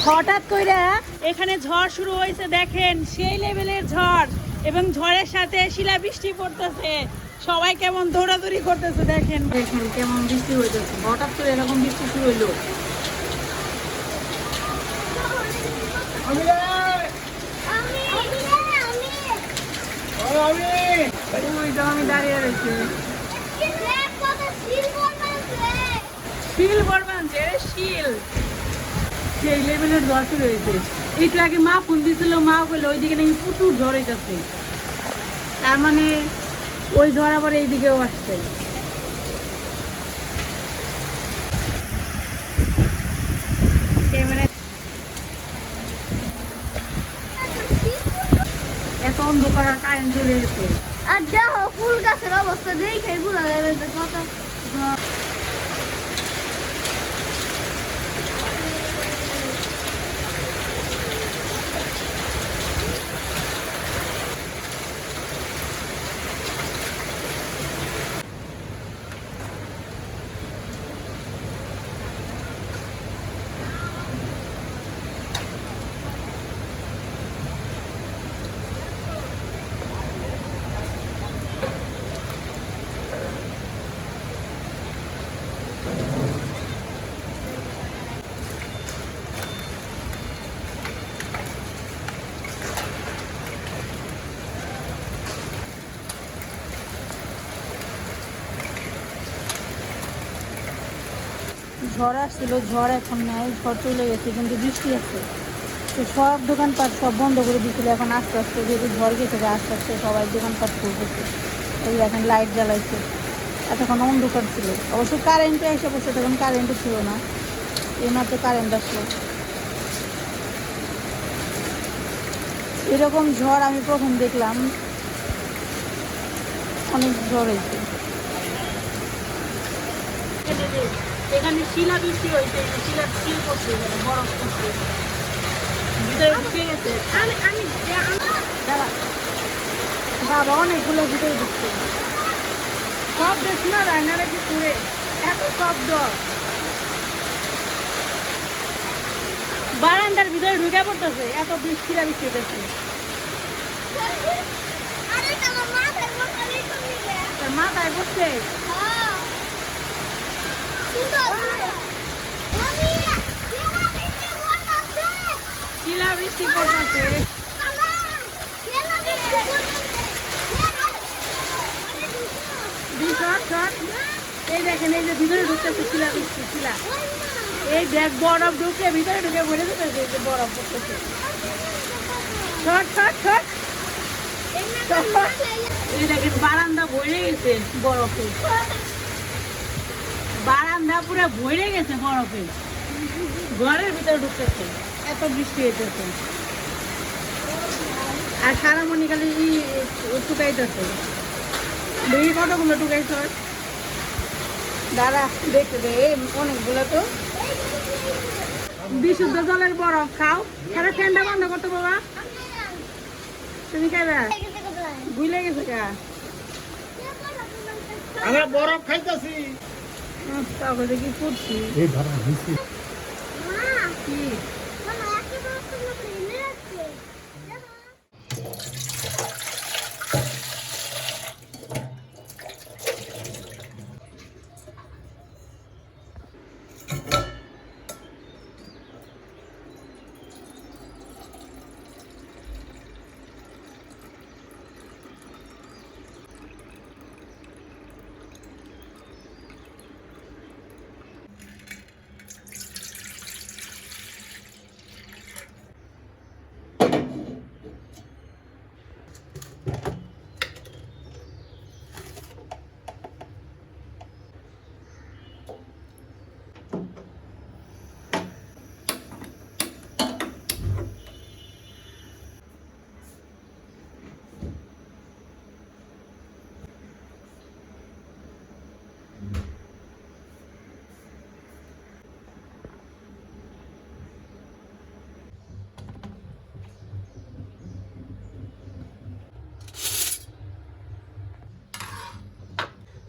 হঠাৎ করে এখানে ঝড় শুরু হয়েছে, দেখেন সেই লেভেলের ঝড়, এবং ঝড়ের সাথে শিলাবৃষ্টি পড়তেছে। সবাই কেমন দৌড়াদৌড়ি করতেছে, দেখেন দেখেন কেমন বৃষ্টি হইতেছে। হঠাৎ করে এরকম বৃষ্টি শুরু হইলো। আমি দাঁড়িয়ে রয়েছি, শিল বর্মানছে, শিল সেই লেভেলের ঝড় শুরু হয়েছে। একটু আগে মা ফোন দিয়েছিল, মা বললো ওইদিকে নাকি প্রচুর ঝড় হইতেছে, তার মানে ওই ঝড় আবার এইদিকেও আসছে। এত অন্ধকার, কারেন্ট চলে গেছে। আর দেখো ফুল গাছের অবস্থা দেখে বোঝা যাবে যে কত ঝড় আসছিল, ঝড় এখন নেই, ঝড় চলে গেছে, কিন্তু বৃষ্টি আছে। তো সব দোকানপাট সব বন্ধ করে দিয়েছিল। এখন আস্তে আস্তে যেহেতু ঝড় গেছে, আস্তে আস্তে সবাই দোকানপাট খুলতেছে। এই এখন লাইট জ্বালাইছে, এতক্ষণ অন্ধকার ছিল। অবশ্য কারেন্টে এসে বসে, তখন কারেন্টও ছিল না, এই মাত্র কারেন্ট আসলো। এরকম ঝড় আমি প্রথম দেখলাম, অনেক ঝড় হয়েছে। এখানে শিলা বৃষ্টি হয়েছে, শিলা শিল পড়ছে, বরফ পড়ছে, ভিতরে ঢুকে গেছে। বাবা অনেকগুলো ভিতরে ঢুকছে। শব্দ শোনা যায় না নাকি পুরে, এত শব্দ। বারান্দার ভিতরে ঢুকে পড়তেছে, এত শিলা বৃষ্টি হতেছে। তার মাথায় পড়ছে। শিলা বৃষ্টি পড়তেছে। এই দেখেন, এই যে ভিতরে ঢুকতেছে শিলা বৃষ্টি, শিলা এই দেখ বরফ ঢুকে ভিতরে ঢুকে ভরে যেতেছে, এই যে বরফ পড়তেছে। এই দেখেন বারান্দা ভরে গেছে বরফে, বারান্দা পুরো ভরে গেছে বরফে, ঘরের ভিতরে ঢুকতেছে, এত বৃষ্টি হইতেছে। আর সারামণি খালি টুকাইতেছে। দেখি কতগুলো টুকাইছ, দাঁড়া দেখতে দে, অনেকগুলো তো। বিশুদ্ধ জলের বরফ খাও, তাহলে ঠান্ডা বন্ধ করতো বাবা। তুমি খাইবা, ভুলে গেছে গা। আমরা বরফ খাইতেছি, তারপরে দেখি করছি কি।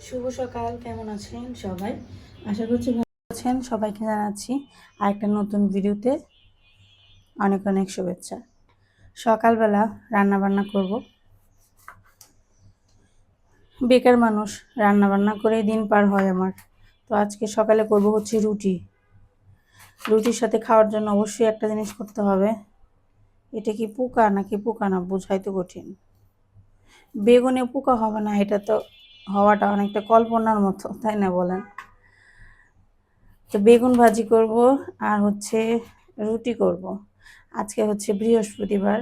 শুভ সকাল, কেমন আছেন সবাই? আশা করছি ভালো আছেন। সবাইকে জানাচ্ছি আরেকটা নতুন ভিডিওতে অনেক অনেক শুভেচ্ছা। সকালবেলা রান্না বান্না করব, বেকার মানুষ, রান্না বান্না করেই দিন পার হয় আমার। তো আজকে সকালে করব হচ্ছে রুটি। রুটির সাথে খাওয়ার জন্য অবশ্যই একটা জিনিস করতে হবে। এটা কি পোকা নাকি পোকা না বোঝাই তো কঠিন। বেগুনে পোকা হবে না, এটা তো হওয়াটা অনেকটা কল্পনার মতো, তাই না বলেন? তো বেগুন ভাজি করব আর হচ্ছে রুটি করব। আজকে হচ্ছে বৃহস্পতিবার,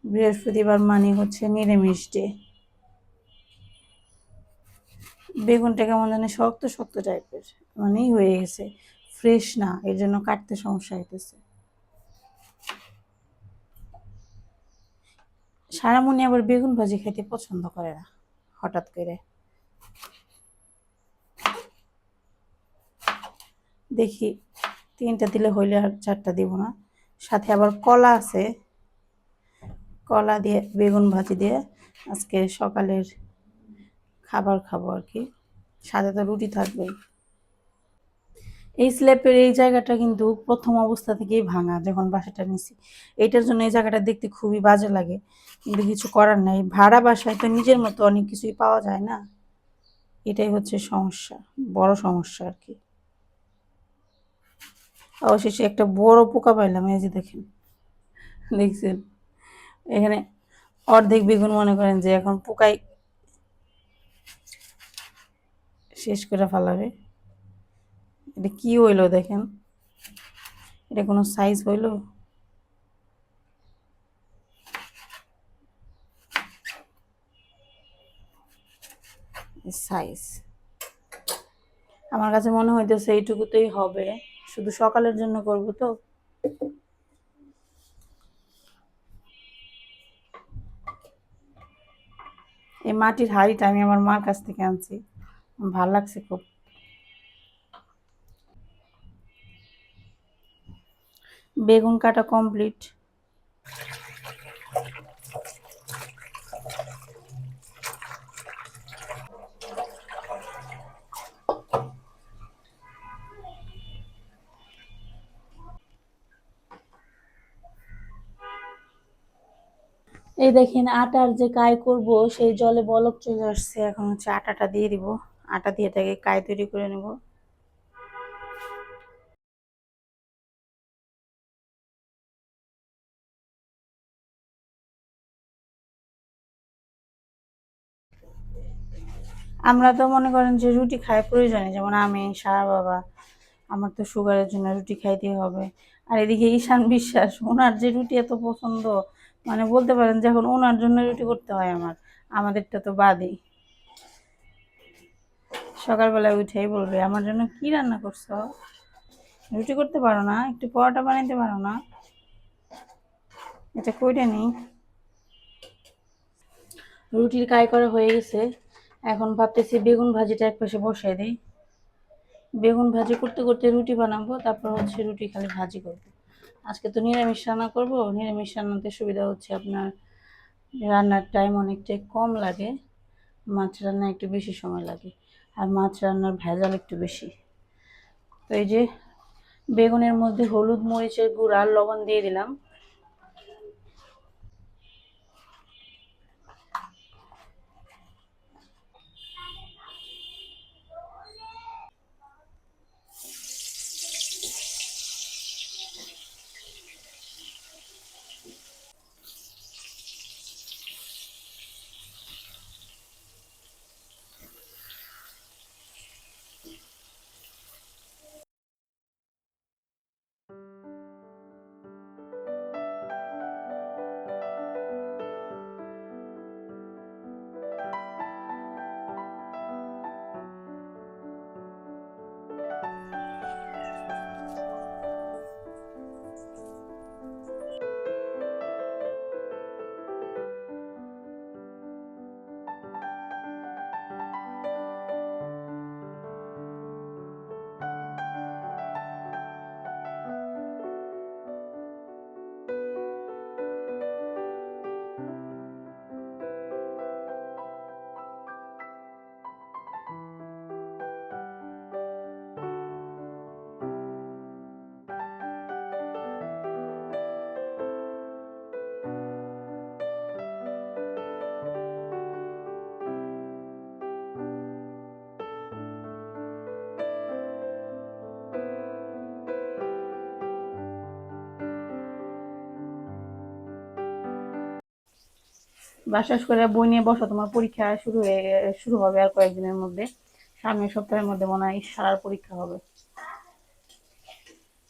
বৃহস্পতিবার মানে হচ্ছে নিরামিষ ডে। বেগুনটা কেমন জানি শক্ত শক্ত টাইপের মানেই হয়ে গেছে, ফ্রেশ না, এর জন্য কাটতে সমস্যা হইতেছে। সারামণি আবার বেগুন ভাজি খেতে পছন্দ করে না হঠাৎ করে। দেখি 3টা দিলে হইলে আর 4টা দিব না। সাথে আবার কলা আছে, কলা দিয়ে বেগুন ভাজি দিয়ে আজকে সকালের খাবার খাবো আর কি। সাথে তো রুটি থাকবেই। এই স্ল্যাপের এই জায়গাটা কিন্তু প্রথম অবস্থা থেকেই ভাঙা, যখন বাসাটা নিছি। এইটার জন্য এই জায়গাটা দেখতে খুবই বাজে লাগে, কিন্তু কিছু করার নাই। ভাড়া বাসায় তো নিজের মতো অনেক কিছুই পাওয়া যায় না, এটাই হচ্ছে সমস্যা, বড় সমস্যা আর কি। অবশেষে একটা বড় পোকা পাইলাম, এই যে দেখেন, দেখছেন? এখানে অর্ধেক বেগুন মনে করেন যে এখন পোকাই শেষ করে ফেলাবে। এটা কি হইলো দেখেন, এটা কোনো সাইজ হইলো? সাইজ আমার কাছে মনে হইতেছে এইটুকুতেই হবে, শুধু সকালের জন্য করব তো। এই মাটির হাঁড়িটা আমি আমার মার কাছ থেকে আনছি, ভাল লাগছে খুব। বেগুন কাটা কমপ্লিট। এই দেখেন আটার যে কাই করব, সেই জলে বলক চলে আসছে। এখন হচ্ছে আটাটা দিয়ে দিব, আটা দিয়ে এটাকে কাই তৈরি করে নেব। আমরা তো মনে করেন যে রুটি খাই প্রয়োজনে, যেমন আমি, সারা বাবা, আমার তো সুগারের জন্য রুটি খাইতে হবে। আর এদিকে ঈশান বিশ্বাস, ওনার যে রুটি এত পছন্দ, মানে বলতে পারেন যে এখন ওনার জন্য রুটি করতে হয় আমার, আমাদেরটা তো বাদই। সকালবেলায় উঠেই বলবে আমার জন্য কি রান্না করছো, রুটি করতে পারো না, একটু পরোটা বানাইতে পারো না, এটা কইটা নেই। রুটির কাই করা হয়ে গেছে, এখন ভাবতেছি বেগুন ভাজিটা একপাশে বসাই দিই। বেগুন ভাজি করতে করতে রুটি বানাবো, তারপর হচ্ছে রুটি খালি ভাজি করবো। আজকে তো নিরামিষ রান্না করবো, নিরামিষ রান্নাতে সুবিধা হচ্ছে আপনার রান্নার টাইম অনেকটাই কম লাগে, মাছ রান্না একটু বেশি সময় লাগে, আর মাছ রান্নার ভেজাল একটু বেশি। তো এই যে বেগুনের মধ্যে হলুদ মরিচের গুঁড়া আর লবণ দিয়ে দিলাম। বাসাস করে বই নিয়ে বসো, তোমার পরীক্ষা শুরু হবে আর কয়েকদিনের মধ্যে। সামনের সপ্তাহের মধ্যে মনে হয় সারার পরীক্ষা হবে।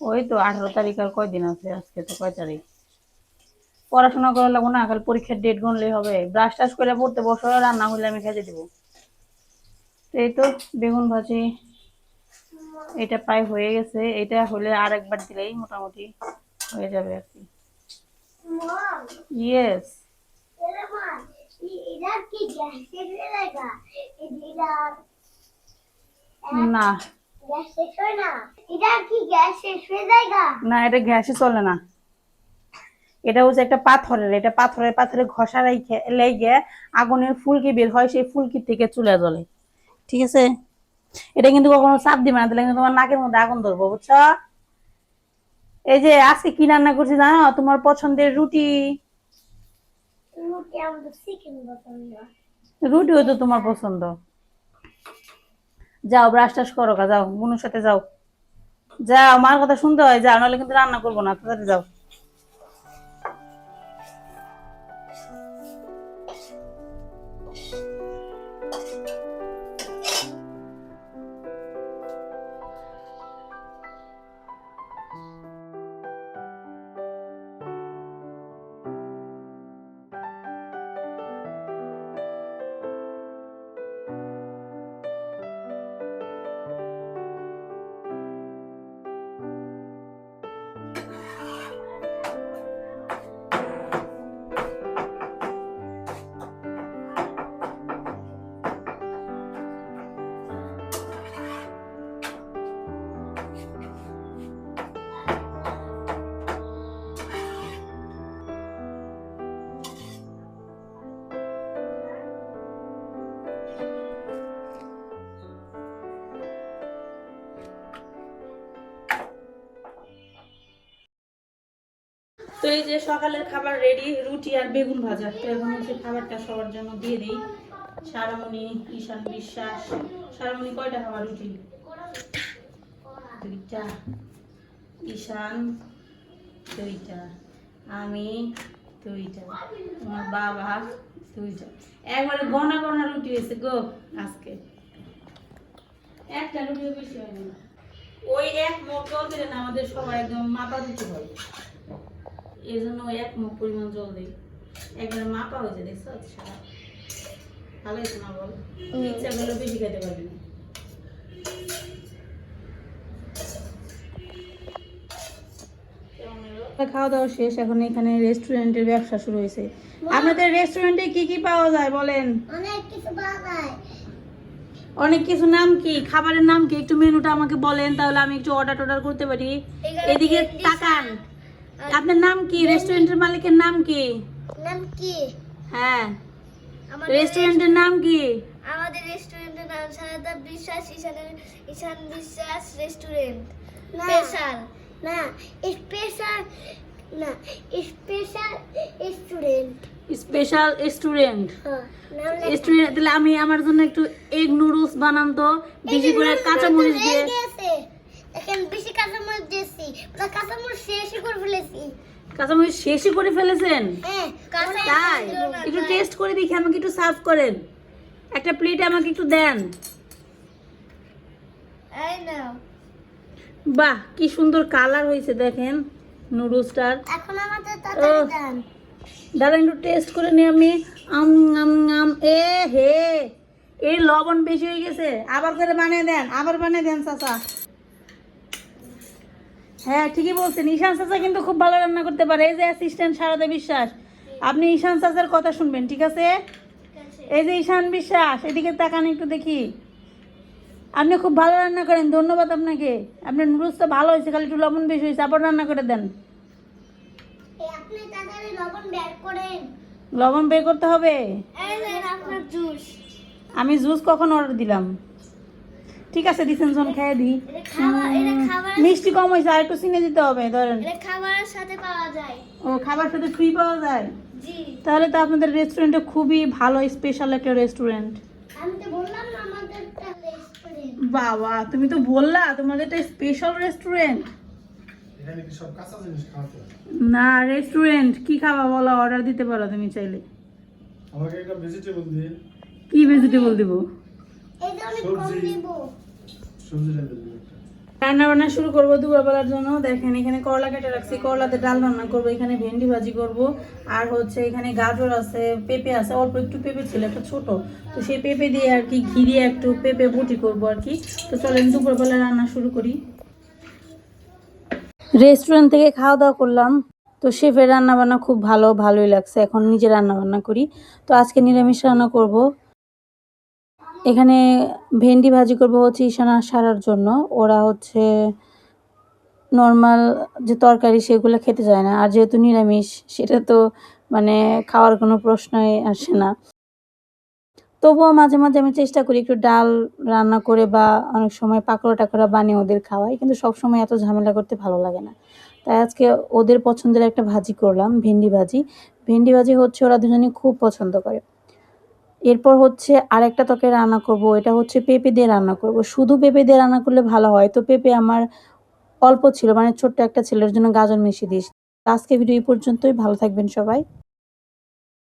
ওই তো 18 তারিখ আর কয়দিন আছে, আজকে তো কয় তারিখ। পড়াশোনা করা লাগবো না, কাল পরীক্ষার ডেট গুনলেই হবে। ব্রাশ টাশ করে পড়তে বসো, রান্না হলে আমি খেতে দেবো। এই তো বেগুন ভাজি, এটা প্রায় হয়ে গেছে। এটা হলে আর একবার দিলেই মোটামুটি হয়ে যাবে আর কি। মম ইয়েস। এরে মা এটা কি গ্যাসের লাগা এটা না গ্যাস শেষ হয় না এটা কি গ্যাস শেষ হয়ে যায়গা না, এটা গ্যাসে চলে না। এটা হচ্ছে একটা পাথরের, এটা পাথরে ঘষা লেগে আগুনের ফুলকি বের হয়, সেই ফুলকি থেকে চুলা জ্বলে। ঠিক আছে, এটা কিন্তু কখনো চাপ দিবে না, তাহলে কিন্তু তোমার নাকের মধ্যে আগুন ধরবো, বুঝছো? এই যে আজকে কি রান্না করছি জানো? তোমার পছন্দের রুটি। রুটি আমাদের চিকেন পছন্দ রুটিও তো তোমার পছন্দ। যাও ব্রাশ টাশ করো গা, যাও বুনুর সাথে যাও। যাও, মার কথা শুনতে হয়, যাও, নাহলে কিন্তু রান্না করবো না, তাড়াতাড়ি যাও। তো এই যে সকালের খাবার রেডি, রুটি আর বেগুন ভাজা। তো এখন হচ্ছে খাবারটা সবার জন্য দিয়ে দিই। সারামণি, ঈশান বিশ্বাস। সারামণি কয়টা খাবার রুটি? 2টা। ঈশান 2টা, আমি 2টা, তোমার বাবা 2টা। একবারে গনা গনা রুটি হয়েছে গো আজকে, একটা রুটিও বেশি হয়নি। ওই এক মুখ জল দিলে না আমাদের সবার একদম মাপা রুটি হয়, এই জন্য এক মুখ পরিমাণ জল দিই, একবারে মাপা হয়েছে। দেখছো সারা ভালো হয়েছে না? বল, ইচ্ছা করলে বেশি খেতে পারবি না। খাওয়া দাওয়া শেষ, এখন এখানে রেস্টুরেন্টের ব্যবসা শুরু হয়েছে। আপনাদের রেস্টুরেন্টে কি কি পাওয়া যায় বলেন? অনেক কিছু পাওয়া যায়। অনেক কিছু। নাম কি? খাবারের নাম কি? একটু মেনুটা আমাকে বলেন, তাহলে আমি একটু অর্ডার করতে পারি। এদিকে তাকান। আপনার নাম কি? রেস্টুরেন্টের মালিকের নাম কি? নাম কি? হ্যাঁ, রেস্টুরেন্টের নাম কি? আমাদের রেস্টুরেন্টের নাম সারদা বিশ্বাস ঈশান বিশ্বাস রেস্টুরেন্ট। স্পেশাল না, স্পেশাল না, স্পেশাল রেস্টুরেন্ট। Special restaurant. হ্যাঁ, নাম রেস্টুরেন্ট। তাহলে আমি আমার জন্য একটু এগ নুডলস বানান তো, বেশি করে কাঁচামরিচ দিয়ে। এখন বেশি কাঁচামরিচ দিয়েছি, ওটা কাঁচামরিচ শেষই করে ফেলেছি। কাঁচামরিচ শেষই করে ফেলেছেন? হ্যাঁ, তাই? একটু টেস্ট করে দেখি, আমাকে একটু সার্ভ করেন। একটা প্লেটে আমাকে একটু দেন। এই নাও। বাহ, কি সুন্দর কালার হয়েছে দেখেন নুডলসটার। এখন আমাদের তাড়াতাড়ি দেন। দাঁড়ান একটু টেস্ট করে নিই আমি। আম আম আম। এ হে, এই লবণ বেশি হয়ে গেছে, আবার করে বানিয়ে দেন, আবার বানিয়ে দেন চাচা। হ্যাঁ ঠিকই বলছেন, ঈশান চাচা কিন্তু খুব ভালো রান্না করতে পারে। এই যে অ্যাসিস্ট্যান্ট সারদা বিশ্বাস, আপনি ঈশান চাচার কথা শুনবেন, ঠিক আছে? এই যে ঈশান বিশ্বাস, এদিকে তাকান একটু দেখি। আপনি খুব ভালো রান্না করেন, ধন্যবাদ আপনাকে। আপনার নুডলসটা ভালো হয়েছে, খালি একটু লবণ বেশি হয়েছে, আবার রান্না করে দেন। আপনি তাড়াতাড়ি লবণ বের করেন। লবণ বের করতে হবে? এই নেন আপনার জুস। আমি জুস কখন অর্ডার দিলাম? ঠিক আছে, দিছেন, যখন খেয়ে দিই। এটা খাবার মিষ্টি কম হয়েছে, আর একটু চিনি দিতে হবে ধরেন। এটা খাবারের সাথে পাওয়া যায়। ও, খাবার সাথে ফ্রি পাওয়া যায়? জি। তাহলে তো আপনাদের রেস্টুরেন্টে খুবই ভালো, স্পেশাল একটা রেস্টুরেন্ট। আমি তো বললাম না আমাদেরটা রেস্টুরেন্ট। বাবা, তুমি তো বললা তোমাদের একটা স্পেশাল রেস্টুরেন্ট। এখানে কি সব কাঁচা জিনিস খাওয়া যায়? না, রেস্টুরেন্ট কি খাবা বলো, অর্ডার দিতে পারো তুমি চাইলে। আমাকে একটা ভেজিটেবল দিয়ে কি ভেজিটেবল দিব? এই যে অনেক কম সবজি। দিব। সবজি রান্না দিবি একটা। রান্না বান্না শুরু করবো দুপুরবেলার জন্য। দেখেন এখানে করলা কেটে রাখছি, করলাতে ডাল রান্না করবো, এখানে ভেন্ডি ভাজি করব, আর হচ্ছে এখানে গাজর আছে, পেঁপে আছে, অল্প একটু পেঁপে ছিল একটা ছোট, তো সেই পেঁপে দিয়ে আর কি ঘি দিয়ে একটু পেঁপে বুটি করবো আর কি। তো চলেন দুপুরবেলা রান্না শুরু করি। রেস্টুরেন্ট থেকে খাওয়া দাওয়া করলাম, তো শেফের রান্না বান্না খুব ভালোই লাগছে। এখন নিজে রান্না বান্না করি। তো আজকে নিরামিষ রান্না করব। এখানে ভেন্ডি ভাজি করব হচ্ছে ঈশানা সারার জন্য। ওরা হচ্ছে নর্মাল যে তরকারি সেগুলো খেতে চায় না, আর যেহেতু নিরামিষ সেটা তো মানে খাওয়ার কোনো প্রশ্নই আসে না। তবুও মাঝে মাঝে আমি চেষ্টা করি একটু ডাল রান্না করে বা অনেক সময় পাকোড়া টাকোড়া বানিয়ে ওদের খাওয়াই, কিন্তু সবসময় এত ঝামেলা করতে ভালো লাগে না। তাই আজকে ওদের পছন্দের একটা ভাজি করলাম, ভেন্ডি ভাজি। ভেন্ডি ভাজি হচ্ছে ওরা দুজনে খুব পছন্দ করে। এরপর হচ্ছে আরেকটা তরকারি রান্না করব, এটা হচ্ছে পেঁপে দিয়ে রান্না করব। শুধু পেঁপে দিয়ে রান্না করলে ভালো হয়, তো পেঁপে আমার অল্প ছিল, মানে ছোট্ট একটা ছেলের জন্য গাজর মিশিয়ে দিয়েছি। আজকে ভিডিও এই পর্যন্তই, ভালো থাকবেন সবাই।